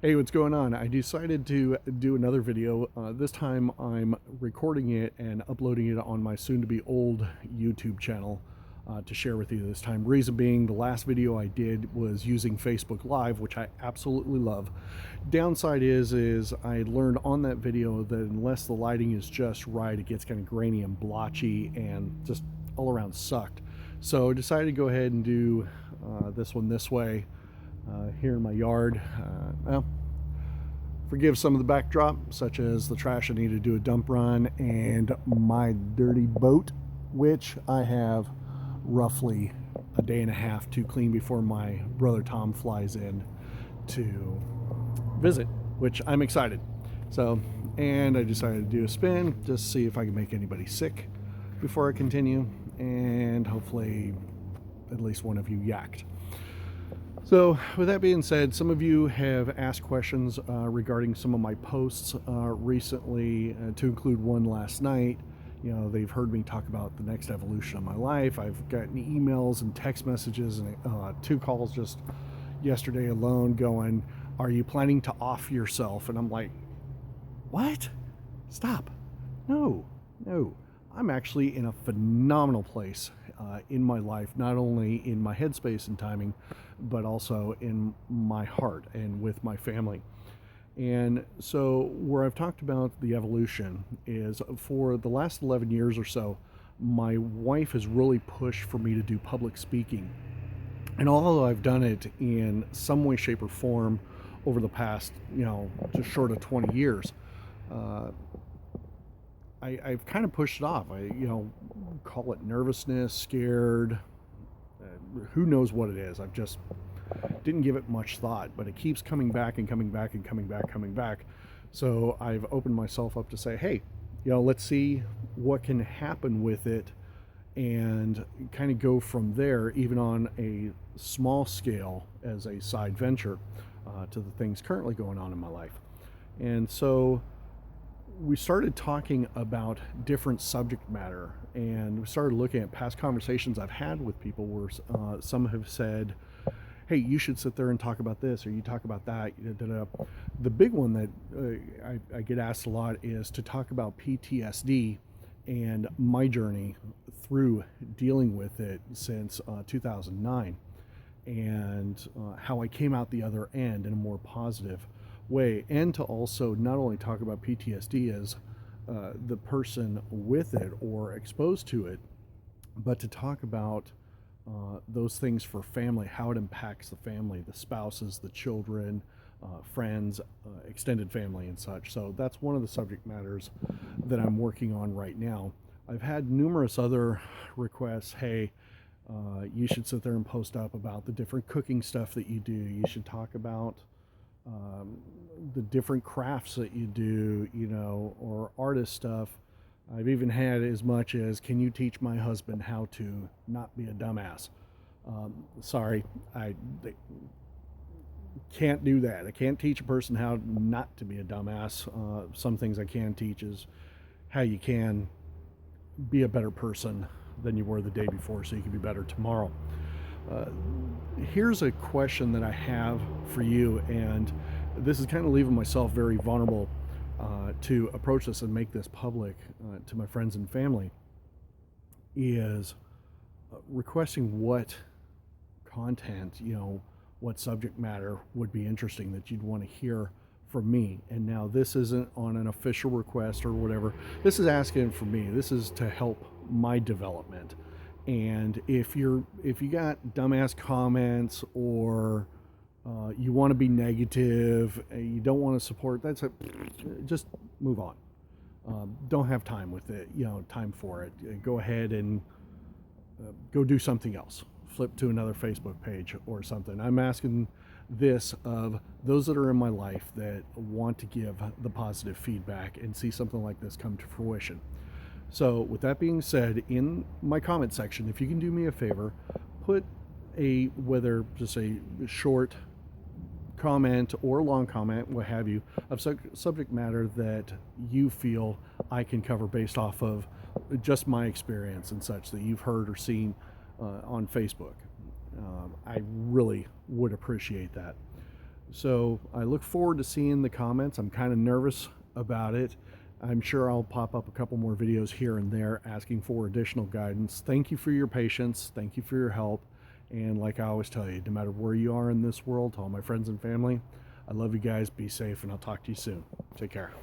Hey, what's going on? I decided to do another video. This time I'm recording it and uploading it on my soon to be old YouTube channel to share with you this time. Reason being, the last video I did was using Facebook Live, which I absolutely love. Downside is I learned on that video that unless the lighting is just right, it gets kind of grainy and blotchy and just all around sucked. So I decided to go ahead and do this one this way here in my yard. Forgive some of the backdrop, such as the trash I need to do a dump run and my dirty boat, which I have roughly a day and a half to clean before my brother Tom flies in to visit, which I'm excited. So, and I decided to do a spin, just see if I can make anybody sick before I continue, and hopefully at least one of you yacked. So, with that being said, some of you have asked questions regarding some of my posts recently, to include one last night. You know, they've heard me talk about the next evolution of my life. I've gotten emails and text messages and 2 calls just yesterday alone going, "Are you planning to off yourself?" And I'm like, what? Stop. No, no. I'm actually in a phenomenal place in my life, not only in my headspace and timing, but also in my heart and with my family. And so, where I've talked about the evolution is for the last 11 years or so, my wife has really pushed for me to do public speaking. And although I've done it in some way, shape, or form over the past, just short of 20 years, uh, I've kind of pushed it off. Call it nervousness, scared. Who knows what it is? I've just didn't give it much thought, but it keeps coming back and coming back and coming back. So I've opened myself up to say, hey, let's see what can happen with it and kind of go from there, even on a small scale as a side venture to the things currently going on in my life. And so we started talking about different subject matter, and we started looking at past conversations I've had with people where some have said, hey, you should sit there and talk about this, or you talk about that. The big one that I get asked a lot is to talk about PTSD and my journey through dealing with it since 2009, and how I came out the other end in a more positive way, and to also not only talk about PTSD as the person with it or exposed to it, but to talk about those things for family, how it impacts the family, the spouses, the children, friends, extended family, and such. So that's one of the subject matters that I'm working on right now. I've had numerous other requests. Hey, you should sit there and post up about the different cooking stuff that you do. You should talk about the different crafts that you do, or artist stuff. I've even had as much as, can you teach my husband how to not be a dumbass? Sorry, I can't do that. I can't teach a person how not to be a dumbass. Some things I can teach is how you can be a better person than you were the day before so you can be better tomorrow. Uh, Here's a question that I have for you, and this is kind of leaving myself very vulnerable to approach this and make this public to my friends and family, is requesting what content, what subject matter would be interesting that you'd want to hear from me. And now this isn't on an official request or whatever. This is asking for me. This is to help my development. And if you got dumbass comments, or you want to be negative, you don't want to support, just move on. Don't have time with it, time for it. Go ahead and go do something else. Flip to another Facebook page or something. I'm asking this of those that are in my life that want to give the positive feedback and see something like this come to fruition. So, with that being said, in my comment section, if you can do me a favor, put whether just a short comment or long comment, what have you, of subject matter that you feel I can cover based off of just my experience and such that you've heard or seen on Facebook. I really would appreciate that. So I look forward to seeing the comments. I'm kind of nervous about it. I'm sure I'll pop up a couple more videos here and there asking for additional guidance. Thank you for your patience. Thank you for your help. And like I always tell you, no matter where you are in this world, to all my friends and family, I love you guys. Be safe, and I'll talk to you soon. Take care.